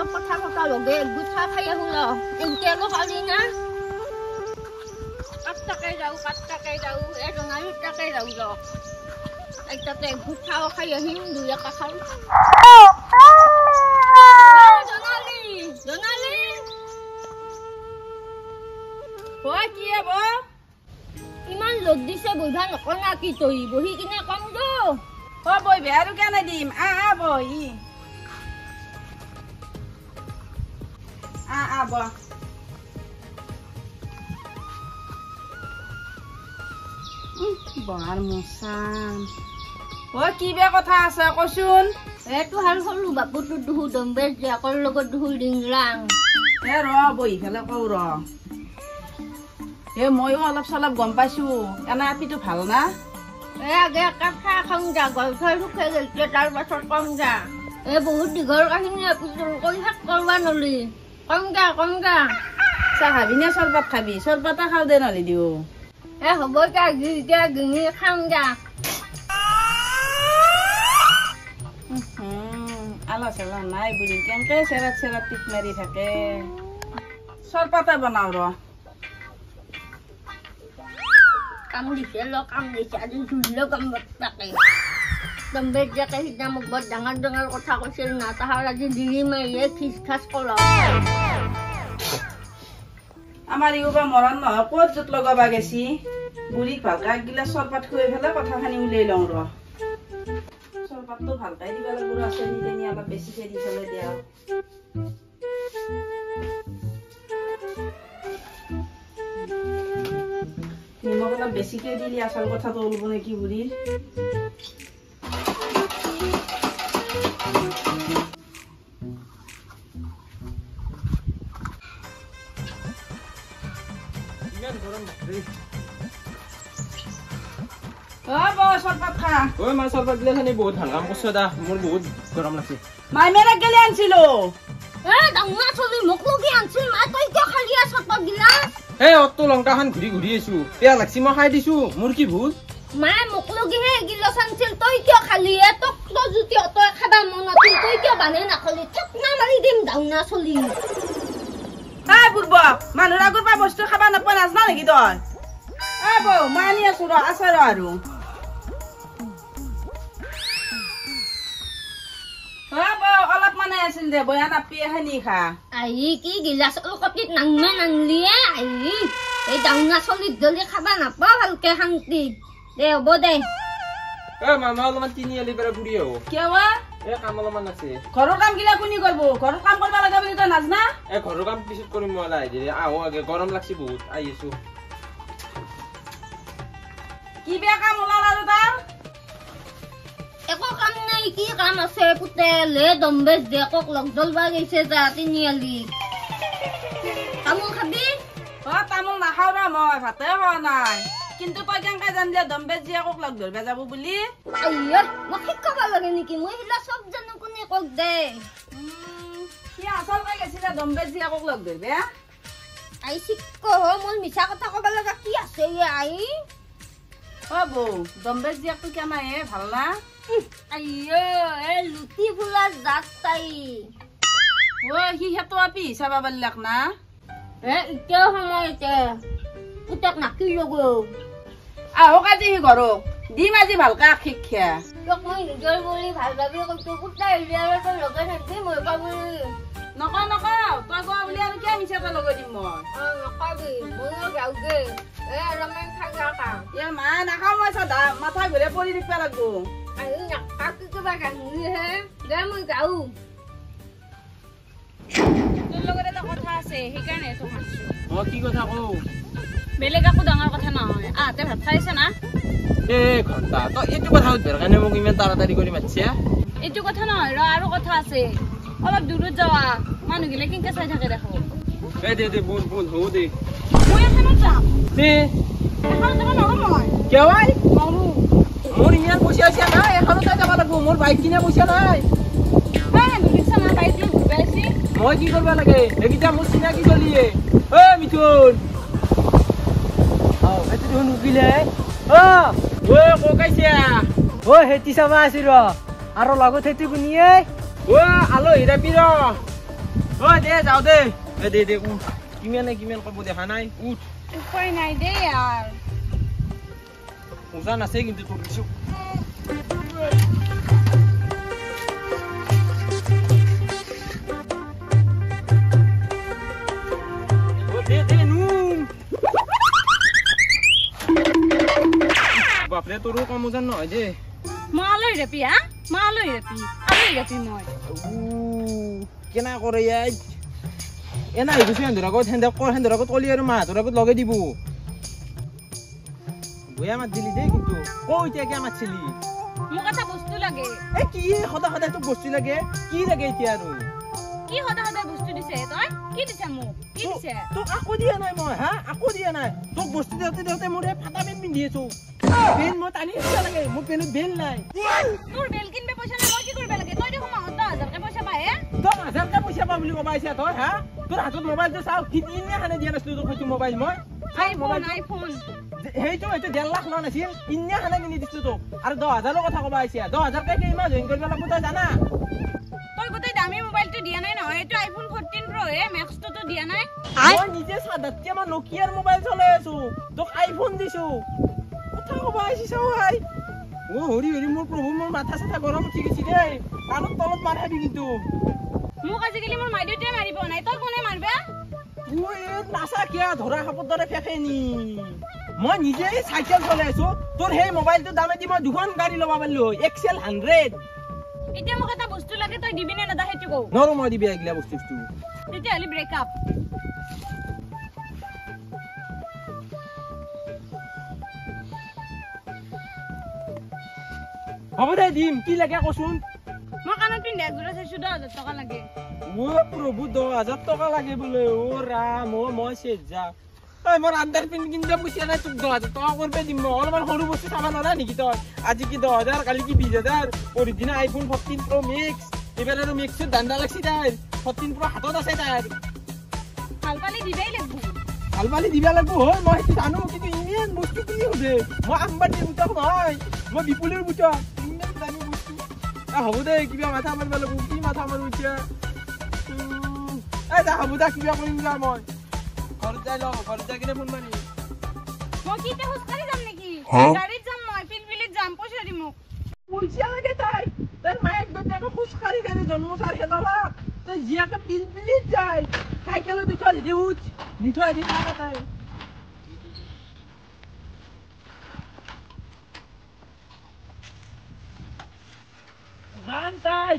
অলপ কথা কথা লগে গুঠা খাই আহো ৰ এনকে পালি না কাটটাকে যাও জনালিটাকে যাও ৰ একটাতে গুঠাও খাই আহিম দুই একা খাম জনালি হয় কি হ'ব ইমান লোক দিছে বহিবা নকনা কি তই বহি কিনে কম দো বহিবি আৰু কেনে দিম বহি বহ বহাৰ মোচাম কি বে কথা আছে কচোন এইটো হাল হলো বাপুটো দুহু দম্বে জাকৰ লগত দুহু ডিংৰাং ৰ বহি ফেলে কওঁ ৰ ময়ো অলপ চলপ গম পাইছো এনে আপিটো ভাল না আগে কাঠা খাওঁ যা গল্ফাই শুকাই গৈছে তাৰ পাছত কম যা বহুত দীঘল কাহিনী আপিটো কৰি শেষ কৰবা নলি কম যা চাহ খাবি নে চৰপাত খাবি চৰপাতা খাওঁ দে নলি দিও হ'ব যা গিঙি খাওঁ যা আলা চেলা নাই বুঢ়ী কেনেকে চেৰাত টিপ মাৰি থাকে চৰপাতা বনাও ৰ কাম দিছে আজি ধুলিলেও কাম তাকে দম্বে যাকে সিদিনা মোক বৰ ডাঙৰ কথা কৈছিল না তাহাৰ আজি দিৰি মাৰিয়ে খিচ খাচ কৰা আমাৰ ইউবা মৰণ নহয় ক'ত য'ত লগাবা গেছি বুঢ়ীক ভালকে একগিলাচ চৰপাত খুৱাই পেলাই কথাখিনি উলিয়াই লওঁ ৰ চৰপাতটো ভালকে দিব লাগিব আছে নিজানি অলপ বেছিকে দি পেলাই দিয়া নিমখ অলপ বেছিকে দিলি আচল কথাটো ওলব নেকি বুঢ়ীৰ চৰপাত খা মা চৰপাত দিলে খানি বহুত ভাল কাম কৰিছ দা মোৰ বহুত গৰম লাগছে মাই মেৰা গেলি আনছিলো ডাঙৰ ছবি মোক লগি আনছিল মা তই কিয় খালি চৰপাত গিলা অটো লংকাখন ঘূৰি আহিছো বেয়া লাগছি মই খাই দিছো মোৰ কি ভুল মায়ে মোক লগিহে গিলাচ আনছিল তই কিয় খালি তোক তো জুতি তই খাবা মন আছিল তই কিয় বানে নাখালি চকনা মাৰি দিম ডাউনা চলি বুঢ়বক মানুহৰ আগৰ পৰা বস্তু খাবা নাপোৱা নাজনা নেকি তই বৌ মই আনি আছো ৰ আছে ৰ আৰু অলপ মানে আছিল দে বয়া নাপি এখানি খা কি গিলাচ কপিত নাংলি এই ডাউনা চলিত গলি খাবা নাপাওঁ ভালকে শান্তি দে হ'ব দে মামা অলপমান তিনি আলি পৰা ঘূৰি আহো কিয় কাম অলপমান আছে ঘৰৰ কাম গিলা কোনি কৰিব ঘৰৰ কাম কৰিব লগা বুলি তই নাজনা ঘৰৰ কাম পিছত কৰিম মই লাহে ধীৰে আহো আগে গৰম লাগছি বহুত আহিছো কি বেয়া কাম ওলাল আৰু তাৰ একো কাম নাই কি কাম আছে পুতেলে দম্বে দেকক লগ জ্বলবা গৈছে যা তিনিআলি তামোল খাবি তামোল নাখাওঁ ৰ মই ভাতে খোৱা নাই কিন্তু তই কেনেকে জানিলে দম্বে জীয়েকক লগ ধৰিব যাব বুলি মোক শিকাব লাগে নেকি মই সেইলা চব জানো কোনে কক দে সি আচলতে গৈছিলে দম্বে জীয়েকক লগ ধৰিব শিক মোৰ মিছা কথা কব লগা কি আছে বৌ দম্বে জীয়েকটো কেনাই ভাল না লুটি ফুলা জাত তাই সি সেইটো আপি হিচাবা পাৰলাক না এতিয়াও সময়তে পুতেক নাকি লগ আহক আজি সি ঘৰক দিম আজি ভালকে শিক্ষা তোক মই নিজৰ বুলি ভাল ভাবি কৈছো পুতাই আৰু তই লগে থাকি মই পাবি নকওঁ তই কোৱা বুলি আৰু কিয় মিছা এটা লগাই দিম মই নকবি ময়ো যাওঁগে অলপমান খাজা খাম মা নাখাওঁ মই চাদা মাথা ঘূৰাই পৰি থাকিব লাগব কিবা কান্দিহে দে মই যাওঁ তোৰ লগত এটা কথা আছে সেইকাৰণে তোক মাতিছো কি কথা কওঁ বেলেগ একো ডাঙৰ কথা নহয় আহতে ভাত খাইছে না ঘণ্টা তই এইটো কথা সুধিবৰ কাৰণে মোক ইমান তাড়াতাড়ি কৰি মাতিছে এইটো কথা নহয় ৰ আৰু কথা আছে অলপ দূৰত যাৱা মানুহগিলা কেনেকে চাই থাকে দেখো দে বল হও দে মই এখনত যাম এখন যাব নহ'ম মই কিয় মোৰ ইমান পইচা আছে নাই এখনতে যাব লাগিব মোৰ বাইক কিনা পইচা নাই ৰিক্সা না বাইক লৈ ঘূৰি আহিছি মই কি কৰিব লাগে এইকেইটা মোৰ চিনাকি গলিয়ে মিথুন এইটো দেখোন উকিলে ককাইছা হেতি চাবা আছিল আৰু লগত হেতি কোনিয়ে আলহী ৰাবি ঐ দে যাও দে দে দে উঠ কিমান কব দেখা নাই উঠ উপায় নাই দে यार উজান আছে কিন্তু তোৰ কিছু বাপৰে তোৰো কম উজান নহয় দে মালৈ ৰেপি হা মালৈ ৰেপি মই কেনা কৰে ইয়াই এনা আহিছে হেন্দৰ আগত কলি আৰু মাহঁতৰ আগত লগাই দিব বয়া মাত দিলি দেই কিন্তু এতিয়া কিয় মাতছিলি মোক এটা বস্তু লাগে কি সদায় তোক বস্তু লাগে কি লাগে এতিয়া আৰু কি সদায় বস্তু দিছে তই কি দিছে মোক কি দিছে তোক আকৌ দিয়া নাই মই হা আকৌ দিয়া নাই তোক বস্তু দেওঁতে মোৰ ফাটা পেন পিন্ধি আছো পেন মই টানি আছিয়া লাগে মোৰ পেনত বেল নাই তোৰ বেল কিনবে পইচা নাই মই কি কৰিব লাগে তই দেখোন মাহত 10,000 কে পইচা পায় 10,000 কে পইচা পা বুলি কবা আহিছা তই হা তোৰ হাতত মোবাইলটো চাও কিনে হানে দিয়া নাছিলো তোৰ সেইটো মোবাইল মই আইফোন সেইটো 1.5 লাখ লোৱা নাছিল ইন্নে হানে কিনি দিছিলো তোক আৰু 10,000 ৰ কথা কবা আহিছা 10,000 কে কিমান জইন কৰিব লাগিব তই জানা তই গোটেই দামী মোবাইলটো দিয়া নাই নহয় এইটো আইফোন 14 প্ৰ হে ম্যাক্সটো তো দিয়া নাই মই নিজে সাদাতকে মই নোকিয়াৰ মোবাইল চলাই আছো তোক আইফোন দিছো কথা কবা আহিছি চাও ভাই ও হৰি মোৰ প্ৰভু মোৰ মাথা সাথা গৰম উঠি গৈছি দেই কাণত তলত মাৰাবি কিন্তু মোক আজিকালি মোৰ মাইদেউতে মাৰিব নাই তই কোনে মাৰবে ওই নাসা কিয়া ধৰা খাপৰ দৰে ফেকেনি মই নিজে সাইকেল চলাই আছো তোৰ সেই মোবাইলটো দামে দি মই দুখন গাড়ী লবা পাৰিলো এক্সেল 100 এতিয়া মোক এটা বস্তু লাগে তই দিবি নে না হেতু কও নৰো মই দিবি আগলা বস্তু তেতিয়া হলি ব্ৰেকআপ হ'ব দে দিম কি লাগে কচোন মই কানত পিন্ধে একজোৰা চাইছো 10,000 টকা লাগে ও প্ৰভু 10,000 টকা লাগে বোলে ও ৰাম ও মই সেজা ঐ মোৰ আন্দাৰ পিন কিনবা পইচা নাই তোক 10,000 টকা কৰবে দিম মই অলপমান সৰু বস্তু চাবা নৰা নেকি তই আজি কি 10,000 কালি কি 20,000 অৰিজিনাল আইফোন 14 প্ৰ মেক্স এবাৰ আৰু মেক্সৰ দাণ্ডা লাগছি তাই 14 প্ৰ হাতত আছে তাই হালপালি দিবেই লাগবো হালপালি দিবা লাগবো হয় মই সেইটো জানো কিন্তু ইমান বস্তু কি হবে মই আম্বানিৰ বুটা নহয় মই বিপুলৰ বুটা ইমান জানি বস্তু হ'ব দে কিবা মাথা মাৰিব লাগবো কি মাথা মাৰো এতিয়া যা হ'ব দে কিবা কৰিম যা মই ঘৰত যাই কিনে ফোন মাৰি মই কি তে হুস্কাৰি যাম নেকি গাড়ীত যাম মই পিলপিলিত যাম পইচা দি মোক পইচা লাগে তাই তোৰ মায়েক বেটাকে খুচকাৰি গাড়ী জন্ম চাৰ হেতলা তই জিয়াকে পিলপিলিত যায় চাইকেলত উঠা দি উঠ নিথৈ দি থাকা তাই তাই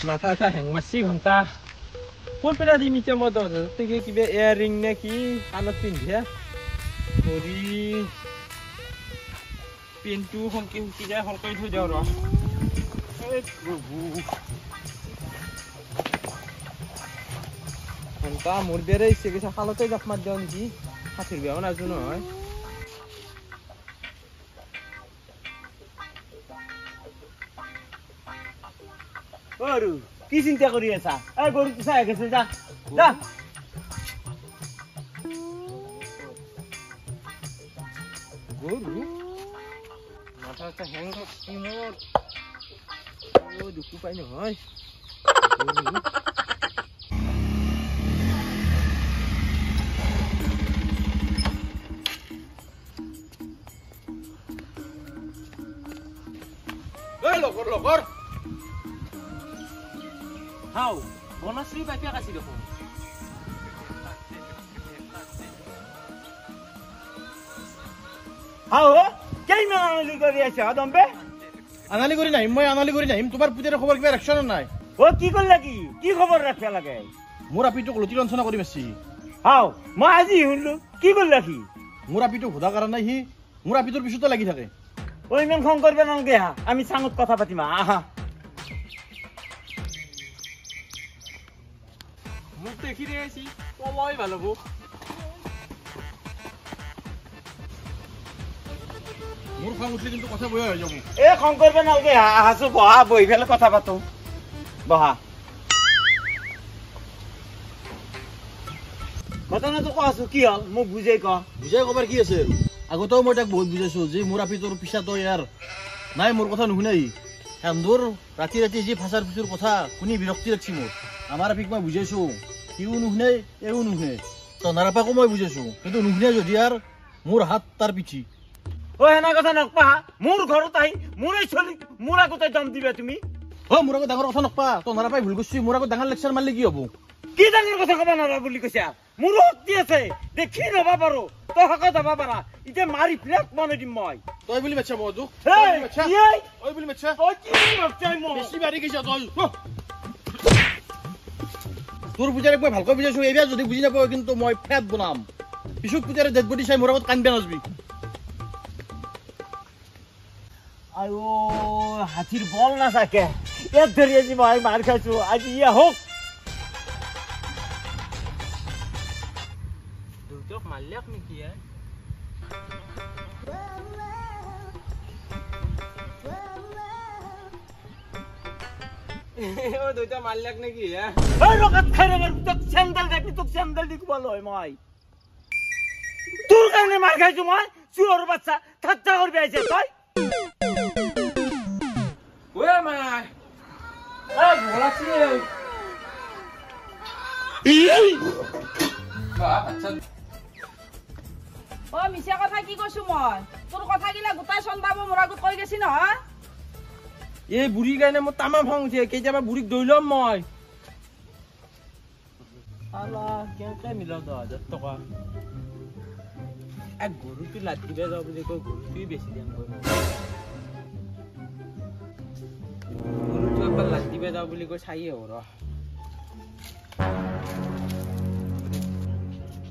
মাথা হেং মাছি ঘণ্টা কোন পেলা দিম এতিয়া মই 10,000 টকা কিবা এয়াৰিং নে কি কাণত পিন্ধিয়া কৰি পেনটো সংকি যায় সৰকাই থৈ দিওঁ ৰ ঘণ্টা মোৰ বেৰে ইচ্ছে গৈছে খালতে জাপ মাৰ দিওঁ নেকি 60 বিয়াও নাজো নহয় গৰু কি চিন্তা কৰি আছা এই গৰুটো চাই গৈছে যা যা গৰু মাথা হেং মোৰ দুখু পাই নহয় লগৰ হাও বনশ্ৰী পাইপিয়া কাছি দেখোন হাও কেইমান আনালি কৰি আছে দম্বে আনালি কৰি নাহিম মই আনালি কৰি নাহিম তোমাৰ পুতেৰ খবৰ কিবা ৰাখছ নাই কি কৰিলা কি খবৰ ৰাখিব লাগে মোৰ আপিটোক লতি ৰঞ্চনা কৰি মাৰছি হাও মই আজি শুনলো কি কৰিলা কি মোৰ আপিটোক সোধা কাৰণ নাই সি মোৰ আপিটোৰ পিছতে লাগি থাকে ইমান খং কৰিব নালাগে হা আমি চাঙত কথা পাতিম আহা মোক দেখি ৰে আছি পলাই ভাল হব মোৰ খং উঠলি কিন্তু কথা বয়া হৈ যাব খং কৰিব নালাগে হা আহাছো বহা বহি ফেলে কথা পাতো বহা ঘটনাটো কোৱাছো কি হল মোক বুজাই ক বুজাই কবাৰ কি আছে আগতেও মই তাক বহুত বুজাইছো যে মোৰ আপিটোৰ পিছাতো ইয়াৰ নাই মোৰ কথা নুশুনাই এন্দৰ ৰাতি ৰাতি যি ফাঁচাৰ ফুচুৰ কথা শুনি বিৰক্তি লাগছি মোৰ আমাৰ আপিক মই বুজাইছো সিও নুশুনে এও নুশুনে তনাৰাপাকো মই বুজাইছো কিন্তু নুশুনে যদি আৰু মোৰ হাত তাৰ পিঠি ও হেনা কথা নকপা মোৰ ঘৰত আহি মোৰে চলি মোৰ আগতে দম দিবা তুমি মোৰ আগত ডাঙৰ কথা নকপা তনাৰাপাই ভুল কৰিছি মোৰ আগত ডাঙৰ লেকচাৰ মাৰিলে কি হ'ব কি ডাঙৰ কথা কবা নোৱাৰা বুলি কৈছা মোৰ শক্তি আছে দেখি নবা পাৰো তই হক যাবা পাৰা এতিয়া মাৰি ফ্লেক বনাই দিম মই তই বুলি মাতছা মই দুখ তই বুলি মাতছা তই কি ভাবছাই মই বেছি বাঢ়ি গৈছা তই তোৰ পূজাৰীক মই ভালকৈ বুজাইছো এইবাৰ যদি বুজি নাপাওঁ কিন্তু মই ফেট বনাম পিছত পূজাৰী ডেড বডি চাই মোৰ আগত কান্দিব নাযাবি আয়ো হাতীৰ বল নাথাকে ইয়াত ধৰি আজি মই মাৰ খাইছো আজি ইয়া হওক দুটোক মাৰলাক নেকি ও দুটা মারলাক নাকি এই রকাত খাই রে তোক স্যান্ডেল দেখি তোক স্যান্ডেল দি কোবালো মই তোর কারণে মার খাইছো মই চুর বাচ্চা ঠাট্টা করবে আইছে তুই ওয়ে মা ও ভোলাছি আচ্ছা ও মিছা কথা কি কৈছো মই তোৰ কথা গিলা গোটাই চন্দাব মোৰ আগত কৈ গেছি নহয় এই বুঢ়ী কাৰণে মোৰ তামাম খং উঠে কেতিয়াবা বুঢ়ীক দৈ ল'ম মই আলা কেনেকৈ মিলাও 10,000 টকা গৰুটো লাদ দিবা যাওঁ বুলি কৈ গৰুটোৱে বেছি দাম কৈ গৰুটো এবাৰ লাদ দিবা যাওঁ বুলি কৈ চাই আহো ৰ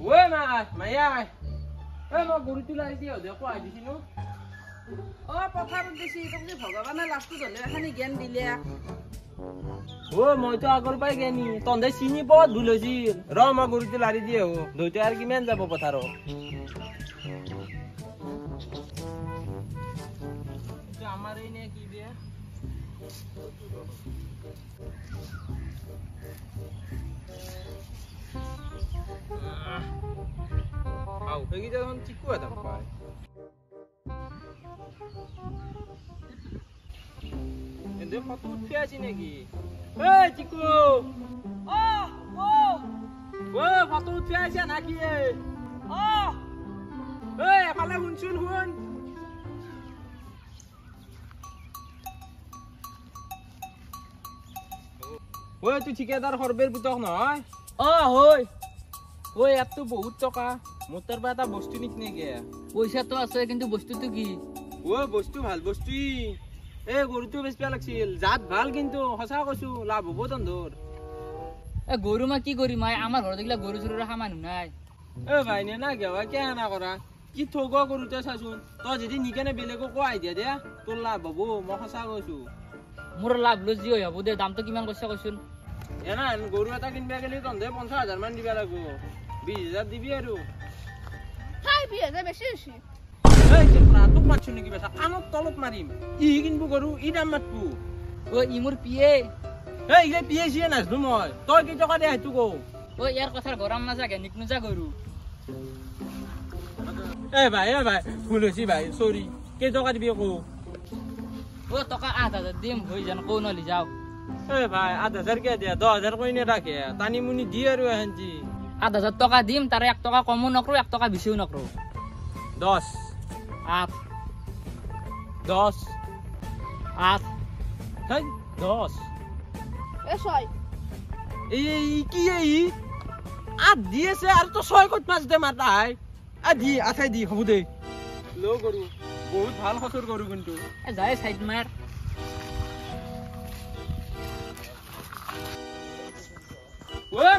ঐ মায়া মই গৰুটো লাদি দি আহো দে কোৱাই দিছিলো ও পথাৰত দিছি তোক যে ভগৱানে লাষ্টটো ধলে এখানি জ্ঞান দিলে ও মইতো আগৰ পাই জ্ঞানী তহঁতে চিনি বহুত ভুল হৈছিল ৰ মই গৰুটো লাৰি দি আহো দুইটা আৰু কিমান যাব পথাৰত আমাৰ এই নে কি দিয়ে আও সেইকেইটা দেখোন চিকু এটা পায় এদের কত উঠে আছি নাকি এই চিকু ও কত উঠে আছে নাকি এই এফালে শুনচোন শুন তুই ঠিকাদার সর্বের পুতক নহয় হয় ইয়াততো বহুত টকা মোৰ তাৰ পৰা এটা বস্তু নিচিনা গিয়া পইচাটো আছে কিন্তু বস্তুটো কি বস্তু ভাল বস্তু এই গৰুটো বেচবা লাগছিল জাত ভাল কিন্তু সঁচা কৈছো লাভ হব তন্ধৰ গৰু মই কি কৰিম আমাৰ ঘৰত এইগিলা গৰু চৰু ৰখা মানুহ নাই ভাই নে না গেৱা কে আনা কৰা কি ঠগ গৰুতে চাচোন তই যদি নিকেনে বেলেগক কৈ আইডিয়া দে তোৰ লাভ হব মই সঁচা কৈছো মোৰ লাভ লৈ যি হ'ব দে দামটো কিমান কৈছা কৈছোন এনা গৰু এটা কিনবা গেলি তন্ধে 50,000 মান দিবা লাগিব 20,000 দিবি আৰু 20,000 বেছি হৈছে তোক মাতছো নেকি বেচা কাণত তলত মাৰিম ই কিনবো গৰু ই দাম মাতবো ই মোৰ পিয়ে ইলে পিয়ে চিয়ে নাজনো মই তই কি টকা দে সেইটো কও ইয়াৰ কথাৰ গৰম নাযাকে নিক নোযা গৰু ভাই ভুল হৈছে ভাই চৰি কেই টকা দিবি কও টকা 8,000 দিম হৈ যান কৌ নলি যাও ভাই 8,000 কে দিয়া 10,000 কই নেৰাখে টানি মুনি দি আৰু এহেঞ্চি 8,000 টকা দিম তাৰে 1 টকা কমো নকৰো 1 টকা বেছিও নকৰো 10 8 10 8 হেই 10 ছয় এই কি এই 8 দিয়েছে আৰু তো 6 কত মাছ দে মাতাই দি আছে দি হ'ব দে লো গৰু বহুত ভাল খচৰ গৰু কিন্তু যায় সাইড মাৰ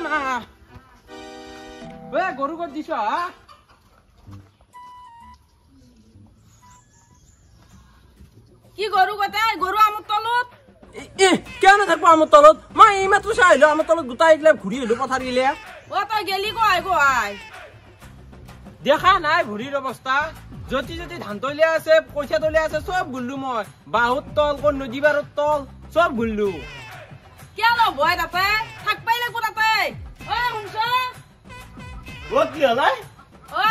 মা গৰু কত দিছ কি গৰু গতে গৰু আমত তলত কেন থাকবো আমার তলত মই এই মাত্র চাইলো আমার তলত গোটাই গিলা ঘুরি হলো পথার গিলে তই গেলি গৈ দেখা নাই ভৰিৰ অৱস্থা যতি যতি ধান তলিয়া আছে পইচা তলিয়া আছে সব গুল্লু মই বাহুত তল কোন নদী বাৰত তল সব গুল্লু কেন ভয় তাতে থাক পাইলে কো তাতে শুনছ কি হলাই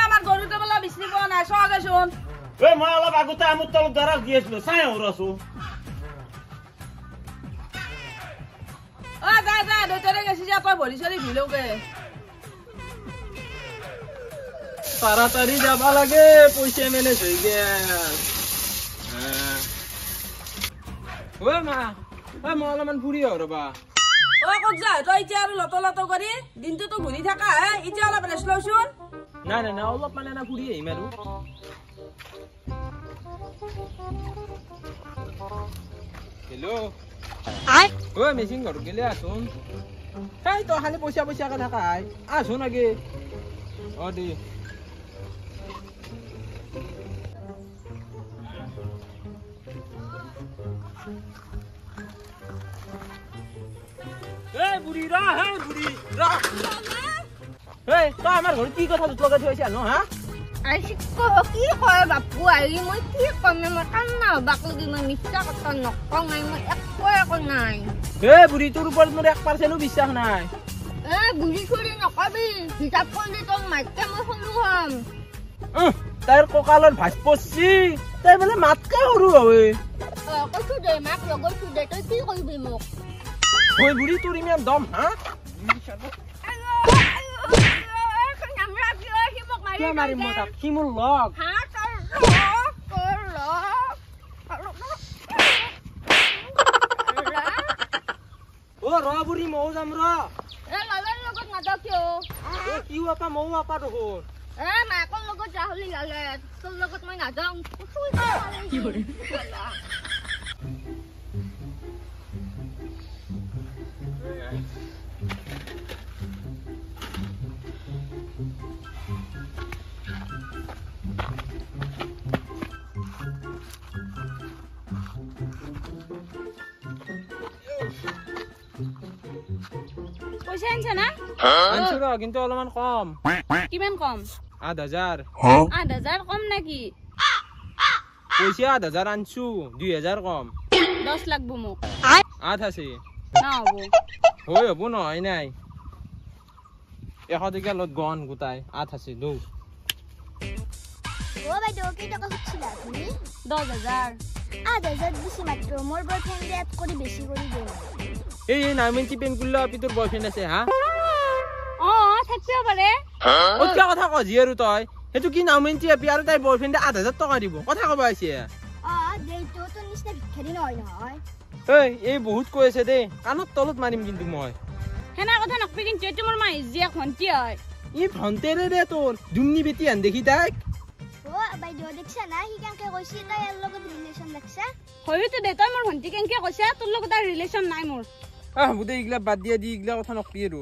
আমাৰ গৰুটো বোলে বিচনি পোৱা নাই চোন মই অলপ আগতে আমাৰ তলত দাঁড়া দিয়েছিল চাই ৰসু যা দেউতাৰে গেছি যা তই ভৰি চৰি ভিলৌকে তাড়াতাড়ি যাবা লাগে পইচা মেনেজ হৈ গেল ঐ মা মই অলপমান ফুৰি আহো ৰবা ক'ত যা তই এতিয়া আৰু লত কৰি দিনটোতো ঘূৰি থাকা হে এতিয়া অলপ ৰেষ্ট লওঁচোন নাই অলপ মানে না ফুৰি আহিম আৰু হেল্ল' ঐ মেচিন ঘৰত গেলে আছোন তই খালি পইচা কে থাকা আছোন আগে দে বুঢ়ী ৰ বুঢ়ী ৰ তই আমাৰ ঘৰত কি কথা লগাই থৈ আছা ন হা কি কয় বাপু আহি মই কি কম মই কান্না হবাক লাগি মই মিছা কথা নকওঁ মই একো নাই বুঢ়ী তোৰ ওপৰত মোৰ 1% বিশ্বাস নাই বুঢ়ী চুৰি নকবি হিচাপ কৰিলে তোক মাইকে মই সৰু হম তাইৰ কঁকালত ভাজ পৰছি তাই বোলে মাতকে সৰু হয় কৈছো দে মাক লগৈছো দে তই কি কৰিবি মোক বুঢ়ী তোৰ ইমান দম হা কিয় মাৰিম মই তাক সি মোৰ লগ ৰ বুঢ়ী ময়ো যাম ৰ লগত নাযাওঁ কিয় কি আপা ময়ো আপা দেখোন মাকৰ লগত ৰাহুলি লালে তোৰ লগত মই নাযাওঁ পইচা আনছা না আনছো ৰ কিন্তু অলপমান কম কিমান কম 8,000 8,000 কম নাকি পইচা 8,000 আনছো 2,000 কম 10 লাগব মোক 8 আছে না হবো হব নহয় নাই 100 টকা লত গন গোটাই 8 আছে দৌ বাইদেউ কেই টকা খুজিছিলা তুমি 10,000 8,000 দিছি মাত্ৰ মোৰ বয়ফ্ৰেণ্ডে এড কৰি বেছি কৰি দিয়ে এই নামেন্টি পেন কুল্লা আপি তোৰ বয়ফ্ৰেণ্ড আছে হা থাকিব পাৰে কিয় কথা কজি আৰু তই সেইটো কি নামেন্টি আপি আৰু তাইৰ বয়ফ্ৰেণ্ডে 8,000 টকা দিব কথা ক'ব আহিছে দেইটো তোৰ নিচিনা ভিক্ষাৰী নহয় নহয় এই বহুত কৈ আছে দেই কাণত তলত মাৰিম কিন্তু মই হেনা কথা নকবি কিন্তু এইটো মোৰ মাই জিয়া খন্তি হয় ই ভণ্টেৰে দে তোৰ দুমনি বেটি আন দেখি তাইক বাইদেউ দেখছা না সি কেনেকে কৈছে তাই ইয়াৰ লগত ৰিলেশ্যন লাগছে হয়তো দে তই মোৰ ভণ্টি কেনেকে কৈছে তোৰ লগত তাৰ ৰিলেশ্যন নাই মোৰ বুদে এইগিলা বাদ দিয়া দি এইগিলা কথা নকবি আৰু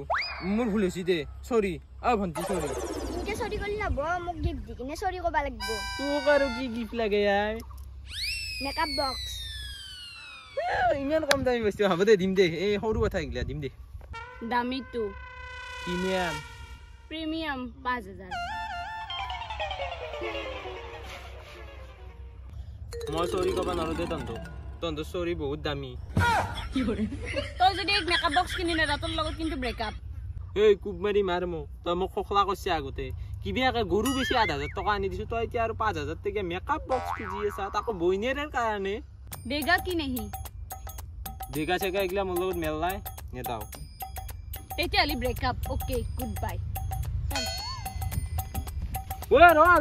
মোৰ ভুল হৈছে দে চৰি ভণ্টি চৰি এনেকে চৰি কৰিলে নহব মোক গিফ্ট দি কিনে চৰি ক'ব লাগিব তোক আৰু কি গিফ্ট লাগে আই মেকআপ বক্স ইমান কম দামী বস্তু হ'ব দে দিম দে এই সৰু কথা এইগিলা দিম দে দামীটো প্ৰিমিয়াম প্ৰিমিয়াম 5,000 মই চৰি ক'ব নোৱাৰো দে তন্ত চৰি বহুত দামী তই যদি এক মেকআপ বক্স কিনি নেদা তোৰ লগত কিন্তু ব্ৰেকআপ এই কুব মাৰি মাৰ মোক তই মোক খোখলা কৰিছে আগতে কিবাকে গৰু বেছি 8,000 টকা আনি দিছো তই এতিয়া আৰু 5,000 টকা মেকআপ বক্স খুজি আছা তাকো বইনেৰৰ কাৰণে দেগা কি নেহি দেগা চেগা এইগিলা মোৰ লগত মেল নাই নেদাও তেতিয়াহ'লে ব্ৰেকআপ অ'কে গুড বাই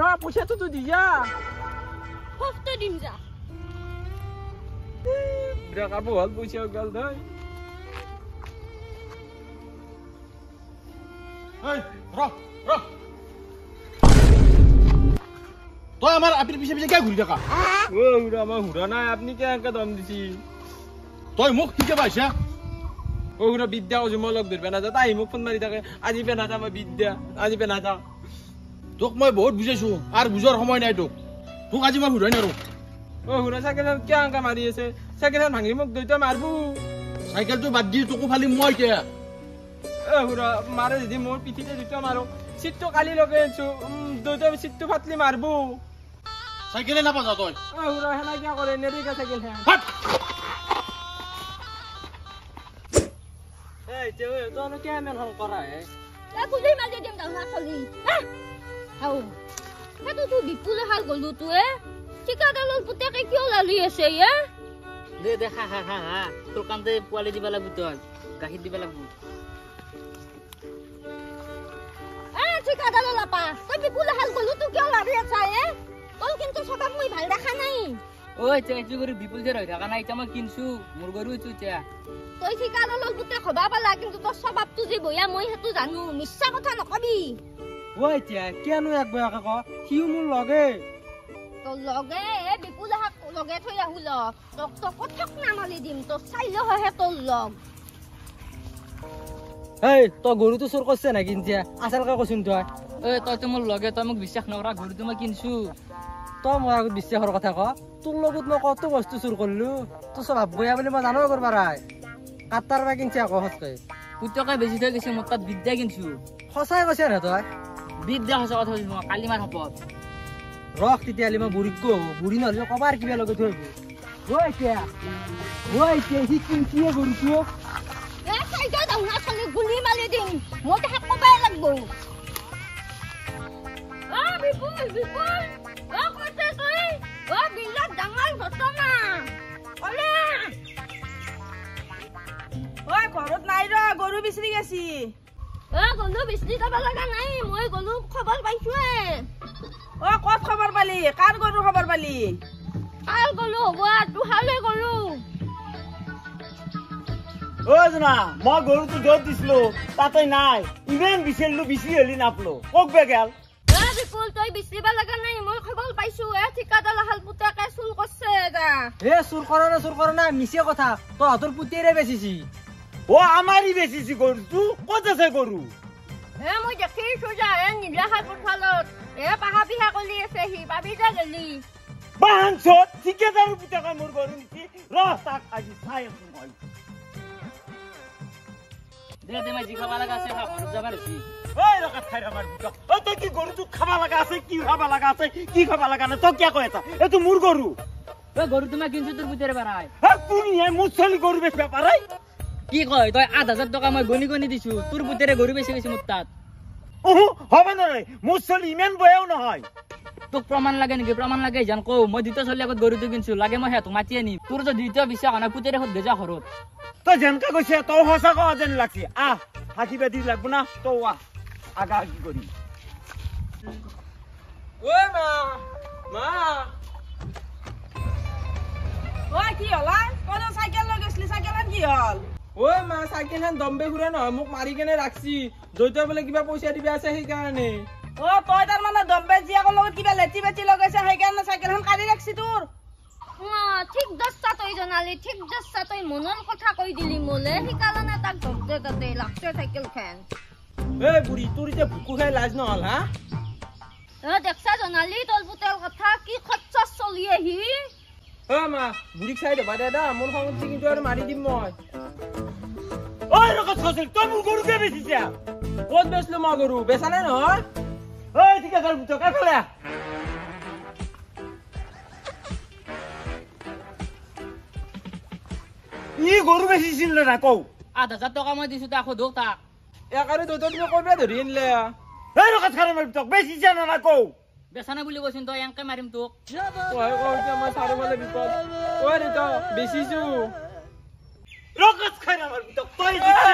ৰ পইচাটো দি যা সফটো দিম যা ব্ৰেকআপ হ'ল পইচা গ'ল দেই তই আমাৰ আপিৰ পিছে পিছে কিয় ঘূৰি থাকা মই হুৰা নাই আপুনি কেনেকে দম দিছি তই মোক শিকাব আহিছা হুৰা বিদ্যা কৈছো মই লগ ধৰিব নাযাওঁ তাই মোক ফোন মাৰি থাকে আজি পে নাযাওঁ মই বিদ্যা আজি পে নাযাওঁ তোক মই বহুত বুজাইছো আৰু বুজোৱাৰ সময় নাই তোক আজি মই ঘূৰাই নোৱাৰো হুৰা চাইকেলত কেনেকে মাৰি আছে চাইকেলত ভাঙি মোক দেউতাই মাৰবো চাইকেলটো বাদ দি তোকো ফালি মই এতিয়া হুৰা মাৰে যদি মোৰ পিঠিতে দুটা মাৰো চিটটো কালি লগাই আনছো দেউতাই চিটটো ফাটলি মাৰবো চাইকেলে নাপাওঁ তই হুৰা সেনা কিয় কৰে নেৰিকা চাইকেল তই কিয় ইমান হল কৰা হে পুলি মাৰি দিম তাৰ খালি সেইটো তো বিপুলে হাল গলো তোৱে ঠিকাদাৰৰ পুতেকে কিয় লালি আছে দে দে খা খা খা খা তোৰ কামতে পোৱালি দিব লাগব তই গাখীৰ দিব লাগব ঠিকাদাৰ লাপা তই বিপুল হাল গলু তো কিয় লাৰি আছা তোৰ কিন্তু সবাক মই ভাল দেখা নাই ঐ চেচু গৰু বিপুল যে ৰৈ থকা নাই এতিয়া মই কিনছো মোৰ গৰু চুচা তই ঠিকাদাৰ লগ গুতে খবা পালা কিন্তু তোৰ স্বভাৱটো যে বয়া মই হেতু জানো মিছা কথা নকবি ঐ এতিয়া কিয়নো একবাৰ ক সিও মোৰ লগে তোৰ লগে বিপুল হাক লগে থৈ আহুল তোক তো কথক নামালি দিম তো চাইলে হয় তোৰ লগ এই তই গৰুটো চোৰ কৰছে না কিনছে আচলকে কচোন তই তইতো মোৰ লগে তই মোক বিশ্বাস নকৰা গৰুটো মই কিনছো তই মোৰ আগত বিশ্বাসৰ কথা ক তোৰ লগত মই কত বস্তু চুৰ কৰিলো তোৰ স্বভাৱ বয়া বুলি মই জানো কৰিব পাৰাই কাটাৰ পৰা কিনছে আকৌ সঁচাই পুতকে বেছি থৈ গৈছে মোৰ তাত বিদ্যা কিনছো সঁচাই কৈছে না তই বিদ্যা সঁচা কথা কৈছো মই কালি মাৰ শপত ৰখ তেতিয়াহ'লে মই বুঢ়ীক গো বুঢ়ী নহ'লে কবাৰ কিবা লগত থৈ এতিয়া সি কিনছিয়ে গৰুটো চাইজা দাউনা চলি গুলি মাৰি দিম মই তো হাক কবাই লাগব বিপুল বিপুল কৈছে তই বিৰাট ডাঙৰ ঘটনা অলে ঘৰত নাই ৰ গৰু বিচৰি গেছি গলু বিচৰি যাব লগা নাই মই গলু খবৰ পাইছোৱে কত খবৰ পালি কাৰ গৰু খবৰ পালি কাৰ গলু হ'ব তোহালে গলু ঐ জনা মই গৰুটো য'ত দিছিলো তাতে নাই ইমান বিচাৰিলো বিচাৰি হলি নাপলো কক বেগেল বিপুল তই বিচৰিব লগা নাই মই খবৰ পাইছো ঠিকাদাৰ হাল পুতেকে চুৰ কৰছে চুৰ কৰা না মিছে কথা তহঁতৰ পুতেৰে বেচিছি আমাৰই বেশি গৰু কত আছে গৰু মই দেখিছো যা নীলাহাল পথাৰত পাহা পিহা কৰি আছে সি পাবি যা গেলি বাহানছ ঠিকাদার পুতেকা মোর গরু নিছি রাস্তা আজি চাই আছো মই দে দে মই জি খাবা লাগা আছে ঘৰত যাবার আছে ওই রকা খাই আমার পুতক ও তো কি গরু তু খাবা লাগা আছে কি খাবা লাগা আছে কি খাবা লাগা না তো কি কয় এটা এ তো মোর গরু গরু তুমি কিনছো তোর পুতেরে বাড়াই তুমি মুছলি গরু বেচবা পারাই কি কয় তই ৮,০০০ টকা মই গনি দিছো তোৰ পুতেৰে গৰু বেছি গৈছে মোৰ তাত হবে না মুছলি ইমান বয়াও নহয় তোক প্ৰমাণ লাগে নেকি প্ৰমাণ লাগে জান কও মই দ্বিতীয় চলি আগত গৰুটো কিনছো লাগে মই হেতু মাতি আনিম তোৰ যদি দ্বিতীয় বিশ্বাস হয় না পুতেৰে হত বেজা ঘৰত তই যেনকা কৈছে তই সঁচা কোৱা যেন লাগছে হাকি বাদি লাগব না তো আগা কি করি ঐ মা কি হলা কোন সাইকেল লৈ গৈছিলি সাইকেলখন কি হল ঐ মা চাইকেলখন দম্বে ঘূৰা নহয় মোক মাৰি কেনে ৰাখছি জয়তৰ বোলে কিবা পইচা দিবা আছে সেইকাৰণে তই তাৰ মানে দম্বে জীয়াকৰ লগত কিবা লেটি বেটি লগাইছে সেইকাৰণে চাইকেলখন কাঢ়ি ৰাখছি তোৰ ঠিক দস্তা তই জনালি ঠিক দস্তা তই মনৰ কথা কৈ দিলি মোলে সেইকাৰণে তাক ধৰতে তাতে লাগছে চাইকেলখন বুঢ়ী তোৰ এতিয়া ভুকু খাই লাজ নহল হা দেখছা জনালি তোৰ পুতেৰ কথা কি খচ্চা চলি আহি মা বুঢ়ীক চাই দেবা দাদা মোৰ খং উঠছি কিন্তু আৰু মাৰি দিম মই ওই ৰকম সসল তো মোৰ গৰু কে বেচিছে ক'ত বেচলো মই গৰু বেচা নাই নহয় ওই ঠিকাদার পুতক এফালে ই গরু বেচিছিল না কও ৮,০০০ টকা মই দিছো তাক সোধক তাক একাৰে তই তুমি কইবা ধৰি আনিলে এই রকম খারাপ পুতক বেচিছে না কও বেচা নাই বুলি কৈছিন তই এংকে মাৰিম তোক তই কওঁতে মই চাৰিফালে বিপদ ঐ দেউতা বেচিছো ৰকম খাৰাপ পুতক তই দিছে